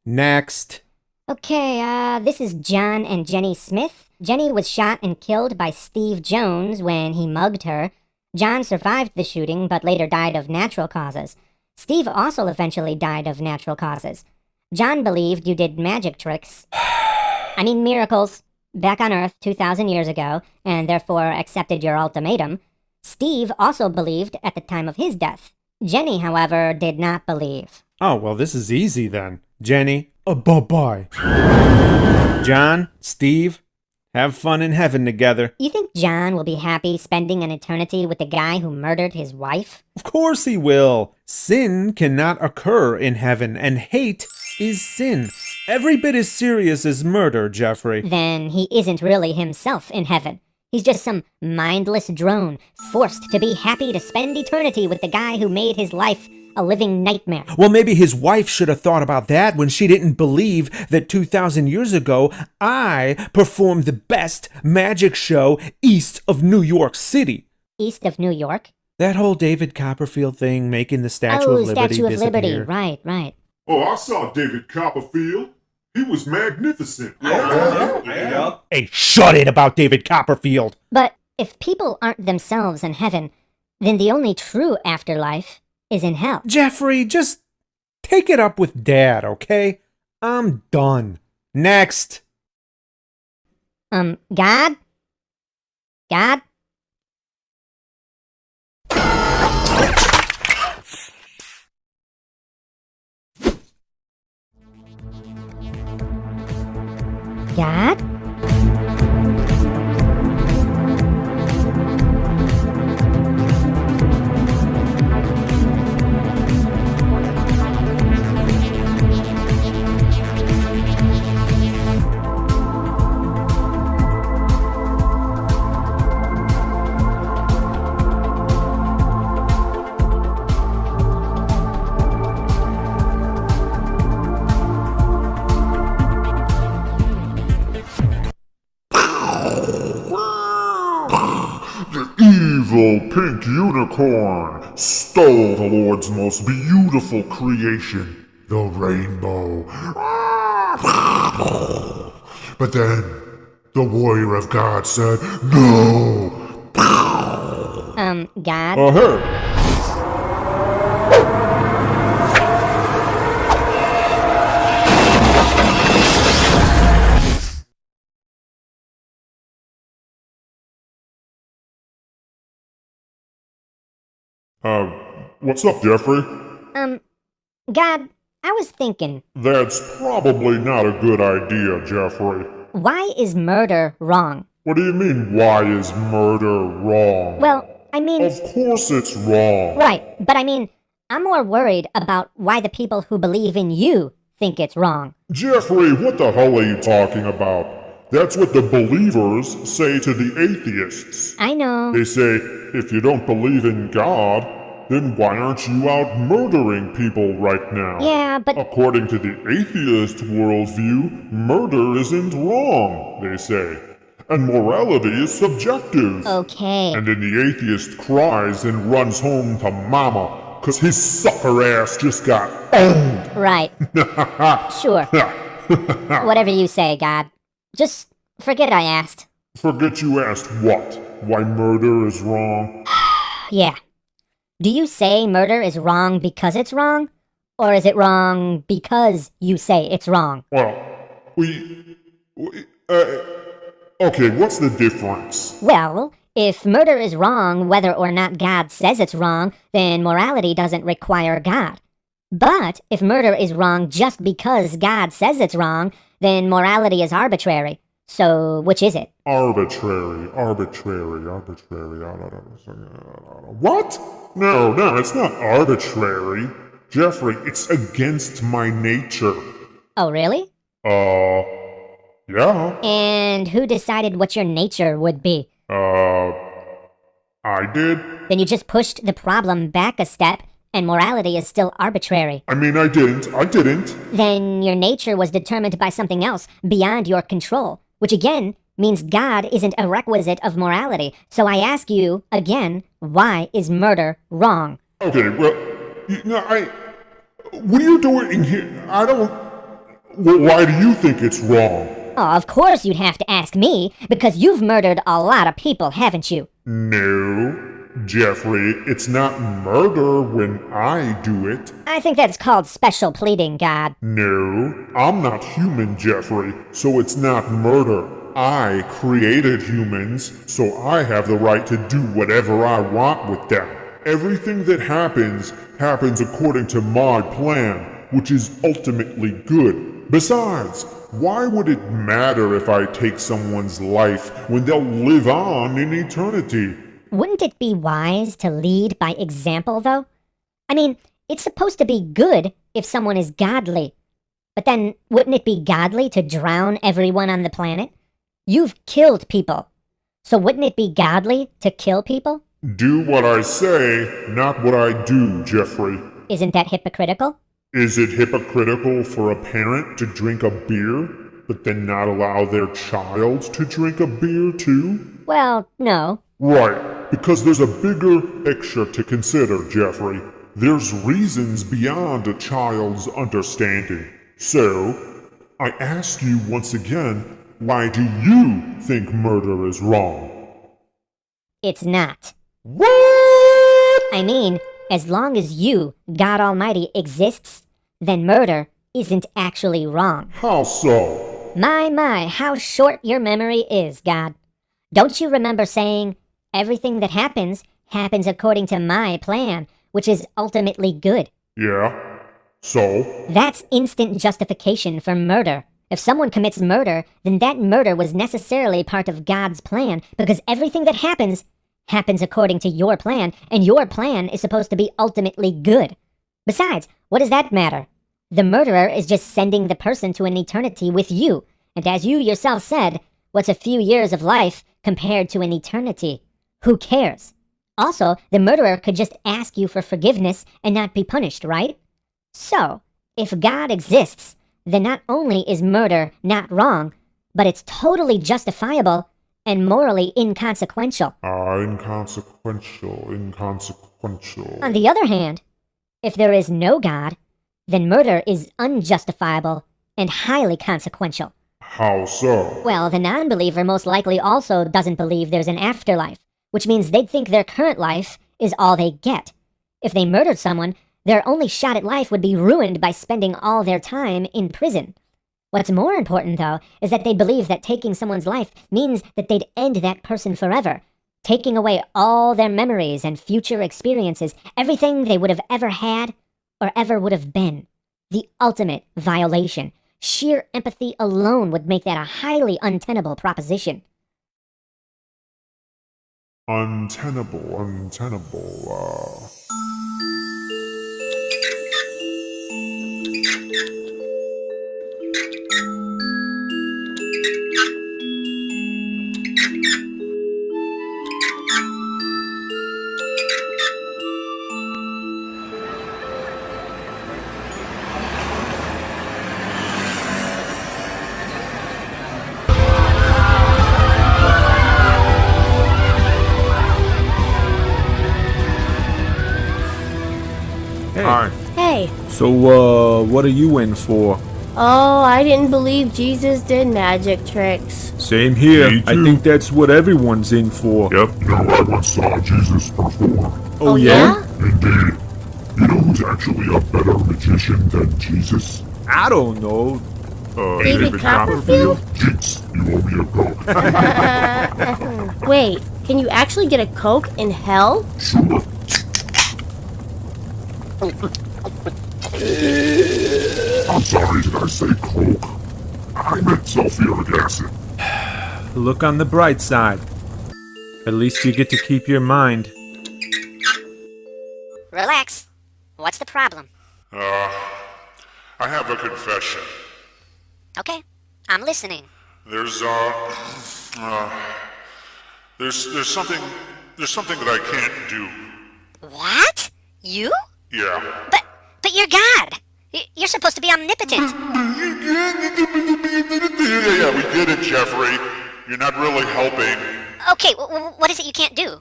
Next. Okay, this is John and Jenny Smith. Jenny was shot and killed by Steve Jones when he mugged her. John survived the shooting, but later died of natural causes. Steve also eventually died of natural causes. John believed you did magic tricks. Miracles. Back on Earth 2,000 years ago, and therefore accepted your ultimatum. Steve also believed at the time of his death. Jenny, however, did not believe. Oh, well, this is easy then. Jenny, bye-bye. John, Steve, have fun in heaven together. You think John will be happy spending an eternity with the guy who murdered his wife? Of course he will. Sin cannot occur in heaven, and hate is sin. Every bit as serious as murder, Jeffrey. Then he isn't really himself in heaven. He's just some mindless drone, forced to be happy to spend eternity with the guy who made his life a living nightmare. Well, maybe his wife should have thought about that when she didn't believe that 2,000 years ago I performed the best magic show east of New York City. East of New York? That whole David Copperfield thing making the Statue of Liberty Statue of disappear. Liberty, right. Oh, I saw David Copperfield. He was magnificent. Hey, shut it about David Copperfield. But if people aren't themselves in heaven, then the only true afterlife is in hell. Jeffrey, just take it up with Dad, okay? I'm done. Next. God? God? God? The evil pink unicorn stole the Lord's most beautiful creation, the rainbow. But then, the warrior of God said, no! God? Hey! What's up, Jeffrey? God, I was thinking, That's probably not a good idea, Jeffrey. why is murder wrong? What do you mean, why is murder wrong? Well, Of course it's wrong. right, but I'm more worried about why the people who believe in you think it's wrong. Jeffrey, what the hell are you talking about? That's what the believers say to the atheists. I know. They say, if you don't believe in God, then why aren't you out murdering people right now? Yeah, but According to the atheist worldview, murder isn't wrong, they say. And morality is subjective. okay. And then the atheist cries and runs home to mama, 'cause his sucker ass just got owned. Right. Sure. Whatever you say, God. Just forget I asked. Forget you asked what? Why murder is wrong? Yeah. Do you say murder is wrong because it's wrong? Or is it wrong because you say it's wrong? Well, okay, what's the difference? Well, if murder is wrong whether or not God says it's wrong, then morality doesn't require God. But if murder is wrong just because God says it's wrong, then morality is arbitrary. So, which is it? Arbitrary. What? No, it's not arbitrary. Jeffrey, it's against my nature. Oh, really? Yeah. And who decided what your nature would be? I did. Then you just pushed the problem back a step, and morality is still arbitrary. I didn't. Then your nature was determined by something else beyond your control, which again means God isn't a requisite of morality. So I ask you again, why is murder wrong? Okay, well, what are you doing here? Why do you think it's wrong? Oh, of course you'd have to ask me, because you've murdered a lot of people, haven't you? No, Jeffrey, it's not murder when I do it. I think that's called special pleading, God. No, I'm not human, Jeffrey, so it's not murder. I created humans, so I have the right to do whatever I want with them. Everything that happens according to my plan, which is ultimately good. Besides, why would it matter if I take someone's life when they'll live on in eternity? Wouldn't it be wise to lead by example, though? I mean, it's supposed to be good if someone is godly. But then, wouldn't it be godly to drown everyone on the planet? You've killed people. So wouldn't it be godly to kill people? Do what I say, not what I do, Jeffrey. Isn't that hypocritical? Is it hypocritical for a parent to drink a beer, but then not allow their child to drink a beer too? Well, no. Right, because there's a bigger picture to consider, Jeffrey. There's reasons beyond a child's understanding. So, I ask you once again, why do you think murder is wrong? It's not. What? I mean, as long as you, God Almighty, exists, then murder isn't actually wrong. How so? My, how short your memory is, God. Don't you remember saying, everything that happens according to my plan, which is ultimately good? Yeah. So? That's instant justification for murder. If someone commits murder, then that murder was necessarily part of God's plan, because everything that happens according to your plan, and your plan is supposed to be ultimately good. Besides, what does that matter? The murderer is just sending the person to an eternity with you, and as you yourself said, what's a few years of life compared to an eternity? Who cares? Also, the murderer could just ask you for forgiveness and not be punished, right? So, if God exists, then not only is murder not wrong, but it's totally justifiable and morally inconsequential. Inconsequential. On the other hand, if there is no God, then murder is unjustifiable and highly consequential. How so? Well, the non-believer most likely also doesn't believe there's an afterlife, which means they'd think their current life is all they get. If they murdered someone, their only shot at life would be ruined by spending all their time in prison. What's more important, though, is that they believe that taking someone's life means that they'd end that person forever, taking away all their memories and future experiences, everything they would have ever had or ever would have been. The ultimate violation. Sheer empathy alone would make that a highly untenable proposition. Untenable. Hi. Hey. So, what are you in for? Oh, I didn't believe Jesus did magic tricks. Same here. Me I too. think that's what everyone's in for. Yep, I once saw Jesus perform. Oh, yeah? Indeed. You know who's actually a better magician than Jesus? I don't know. David Copperfield? Jinx, you owe me a Coke. Wait, can you actually get a Coke in hell? Sure. I'm sorry, did I say Coke? I meant sulfuric acid. Look on the bright side. At least you get to keep your mind. Relax. What's the problem? I have a confession. Okay, I'm listening. There's something that I can't do. What? You? Yeah. But you're God. You're supposed to be omnipotent. Yeah, we get it, Jeffrey. You're not really helping. Okay, what is it you can't do?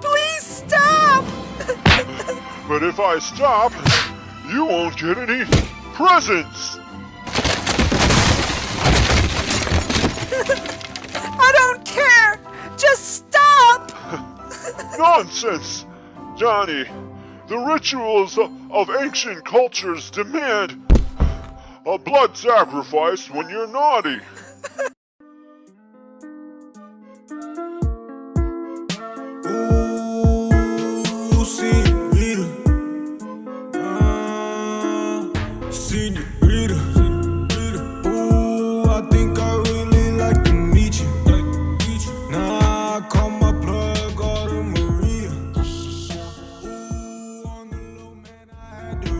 Please stop! if I stop, you won't get any presents. I don't care! Just stop! Nonsense! Johnny, the rituals of ancient cultures demand a blood sacrifice when you're naughty. Ooh, senorita. Senorita.